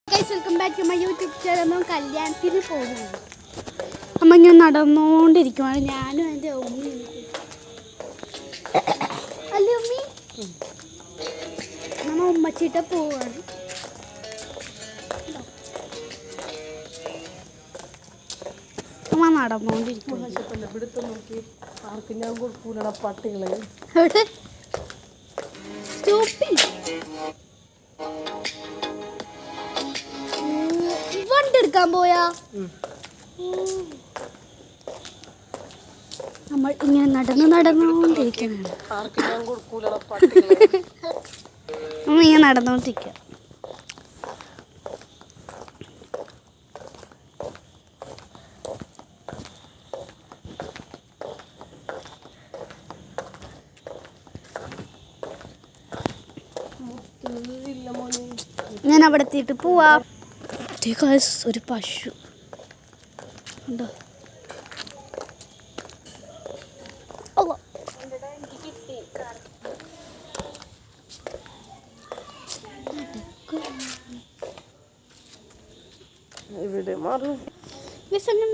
Guys, welcome back to my YouTube channel. കല്യാണത്തിന് പോകുന്നു. അമ്മ ഞാൻ നടന്നുകൊണ്ടിരിക്കുകയാണ്. ഞാനും എൻ്റെ ഉമ്മയും. അല്ലേ ഉമ്മി? നമ്മ ഉമ്മച്ചിട്ട് പോവാണ്. അമ്മ നടന്നുകൊണ്ടിരിക്കുന്നു. വണ്ടെടുക്കാൻ പോയാ നമ്മൾ ഇങ്ങനെ നടന്നുകൊണ്ടിരിക്കുകയാണ്. നമ്മൾ ഇങ്ങനെ നടന്നുകൊണ്ടിരിക്കുക. ഞാൻ അവിടെ എത്തിയിട്ട് പോവാ. ഒരു പശു ഉണ്ടോ?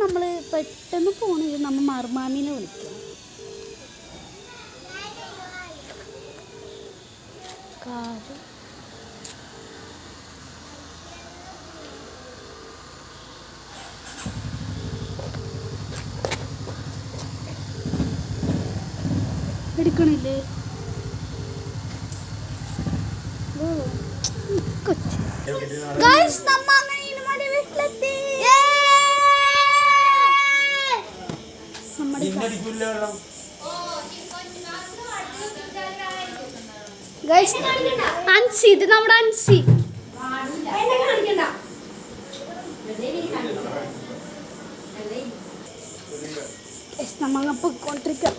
നമ്മൾ പെട്ടെന്ന് പോണെങ്കിൽ നമ്മൾ മറുമാമിനെ വിളിക്കാം. കാട് എടുക്കണില്ലേ? അൻസി, ഇത് നമ്മുടെ അൻസി. നമ്മ പോയിക്കൊണ്ടിരിക്കാം.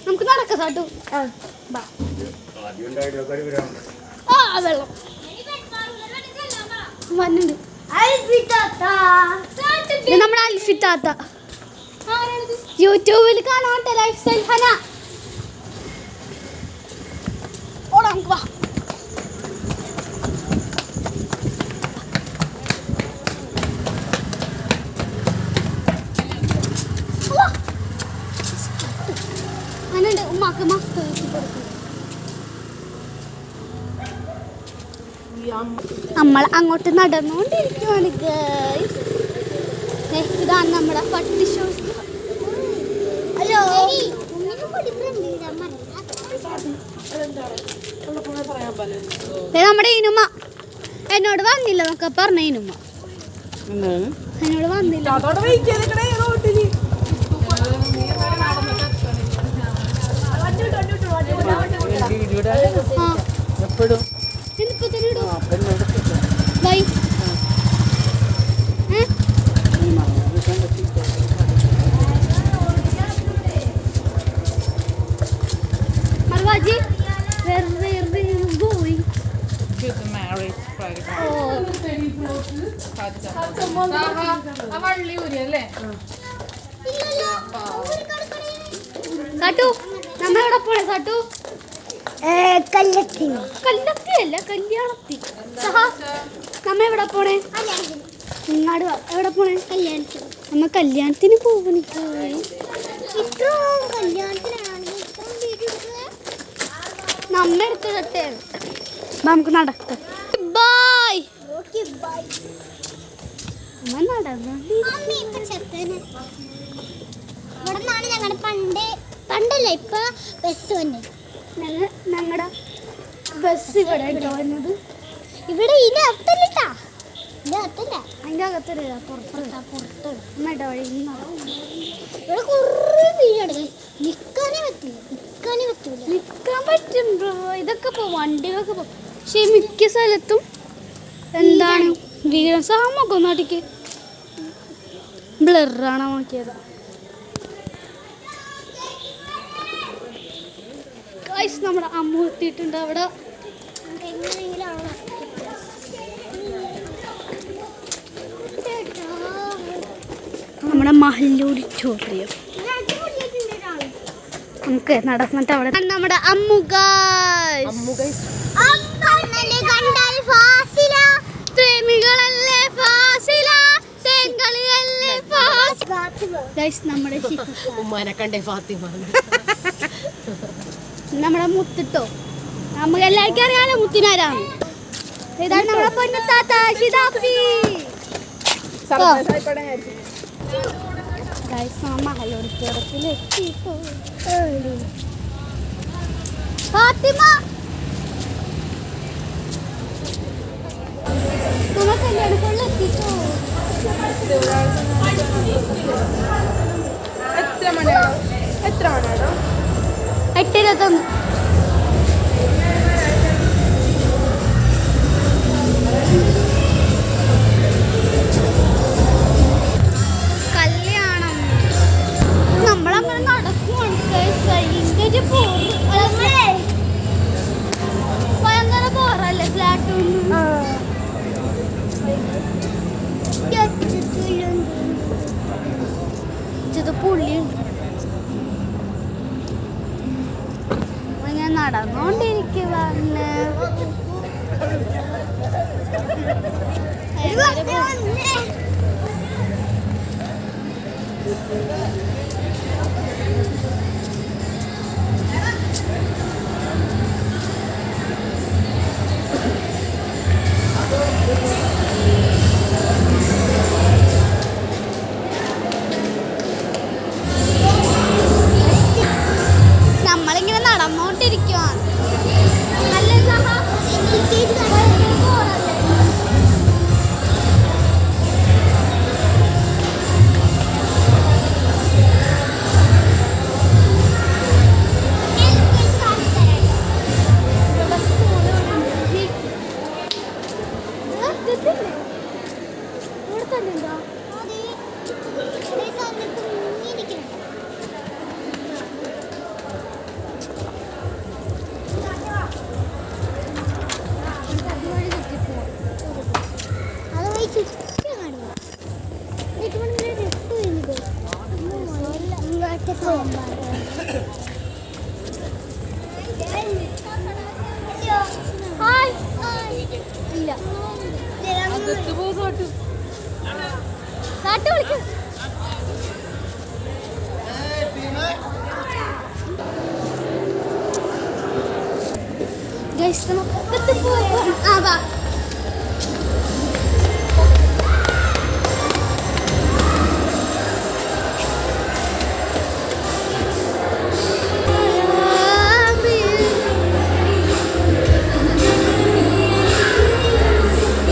നമുക്ക് നടക്കാം സാട്ടു. വെള്ളം വന്നുണ്ട്. നമ്മുടെ അൽഫിത്താത്ത യൂട്യൂബിൽ കാണാട്ടെ. Life style Hana. ഓടാ നമുക്ക് വാ. ഉമ്മാക്ക് മസ്ത് നമ്മൾ അങ്ങോട്ട് നടന്നുകൊണ്ടിരിക്കുകയാണ്. ഇതാണ് നമ്മുടെ പട്ടി ഷോ. ഹലോ, നമ്മുടെ ഇനുമ്മ എന്നോട് വന്നില്ല എന്നൊക്കെ പറഞ്ഞ ഇനുമ്മ എന്നോട് വന്നില്ല. സാട്ടു നമ്മളെവിടെ പോണേ? സാട്ടു കല്ലത്തിയല്ല, കല്യാണത്തി. നമ്മ എവിടെ പോണേ? നിങ്ങാട് എവിടെ പോണേ? നമ്മ കല്യാണത്തിന് പോകണ. നമ്മ എടുത്ത് കട്ടേ. നമുക്ക് നടക്കാം. ബൈ. പണ്ടല്ല, ഇപ്പൊ ബസ് വന്നെ. ഞങ്ങളുടെ ബസ് ഇവിടെ വന്നത്. ഇവിടെ ഇതിന്റെ അകത്തല്ല, അതിന്റെ അകത്തല്ല, പുറത്ത് അമ്മയുടെ വഴി. ഇവിടെ കുറേ വീട് നിൽക്കാൻ പറ്റും. ഇതൊക്കെ പോ, വണ്ടികളൊക്കെ പോകും. പക്ഷെ മിക്ക സ്ഥലത്തും എന്താണ് വീട് സാമൊക്കെ നാട്ടിക്ക് ബ്ലറാണ് നോക്കിയത്. നമ്മുടെ അമ്മ എത്തിയിട്ടുണ്ട്. അവിടെ നമ്മുടെ മഹൽ ഓഡിറ്റോറിയം. നമുക്ക് നടന്നിട്ട് അവിടെ നമ്മുടെ പ്രേമികളല്ലേ ഫാസില നമ്മുടെ ഉമ്മാനെ കണ്ടേ ഫാത്തിമ നമ്മുടെ മുത്തിട്ടോ നമുക്ക് എല്ലാവർക്കും അറിയാലോ മുത്തിനാരാണ്. ഇതാണ് നമ്മുടെ പൊന്നത്താത്ത ഷിതാപ്പി. ഫാത്തിമ നമ്മൾ കല്യാണക്കൊള്ളെത്തിട്ടോ. എത്ര മണിയാണോ? 8:21. കല്യാണം നമ്മളങ്ങനെ നടക്കുവാണ്. ഭയങ്കര പോറല്ലേ ഫ്ലാറ്റൊന്നും. പുള്ളിയുണ്ട്. ഞാൻ നടന്നോണ്ടിരിക്കുവാണ്. നമ്മളിങ്ങനെ നടന്നോണ്ടിരിക്കുവാണ്.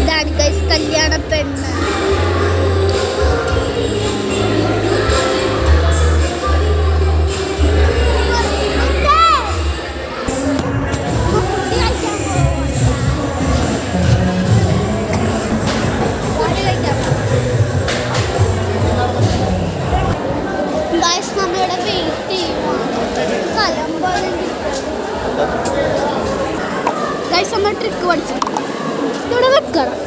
ഇതാണ് ഗൈസ് കല്യാണ പെണ്ണ്. നമ്മൾ ട്രിക്ക് പഠിച്ചു. ഇവിടെ വെക്കണം.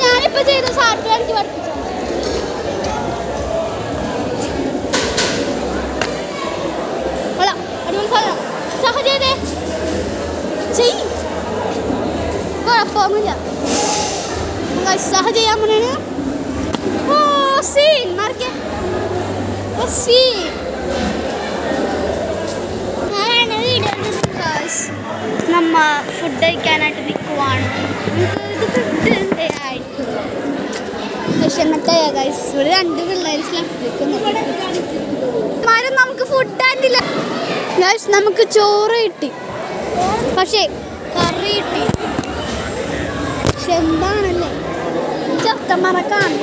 ഞാനിപ്പോ ചെയ്ത സാറ്റ് എനിക്ക് പഠിപ്പിച്ചു. സഹജേ ചെയ് കുഴപ്പമൊന്നുമില്ല. സഹജയാൻ പോണാണ്. നമ്മ ഫുഡ് കഴിക്കാനായിട്ട് നിൽക്കുവാണ്. ഇവിടെ 2 പിള്ളേർ നമുക്ക് ഫുഡ് ആയിട്ടില്ല. നമുക്ക് ചോറ് കിട്ടി, പക്ഷേ കറി കിട്ടി. പക്ഷെ എന്താണല്ലേ ചത്തമറക്കാണ്.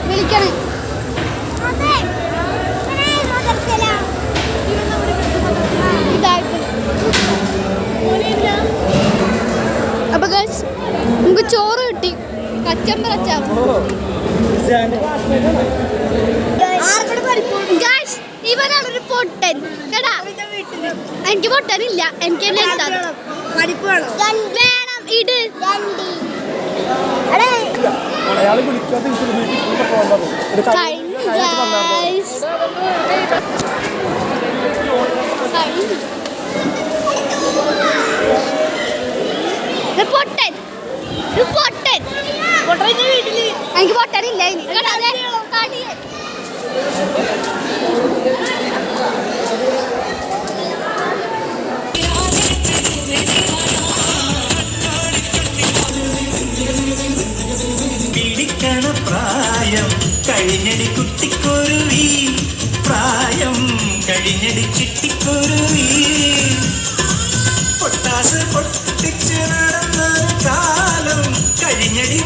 വിളിക്കണേ. ഇതായിട്ട് കുറ്റമ്പറ ഇവനാണ് ഒരു പൊട്ടൻ കേടാ. എനിക്ക് പൊട്ടനില്ല, എനിക്ക് വേണം ഇട്. പൊട്ടൻ പൊട്ടൻ എനിക്ക് പൊട്ടനില്ല. പിടിക്കണ പ്രായം കഴിഞ്ഞടി കുട്ടിക്കൊരുവി, പ്രായം കഴിഞ്ഞടി ചിട്ടിക്കൊരുവി, പൊട്ടാസ് പൊട്ടിച്ച് നടന്ന കാലം കഴിഞ്ഞടി.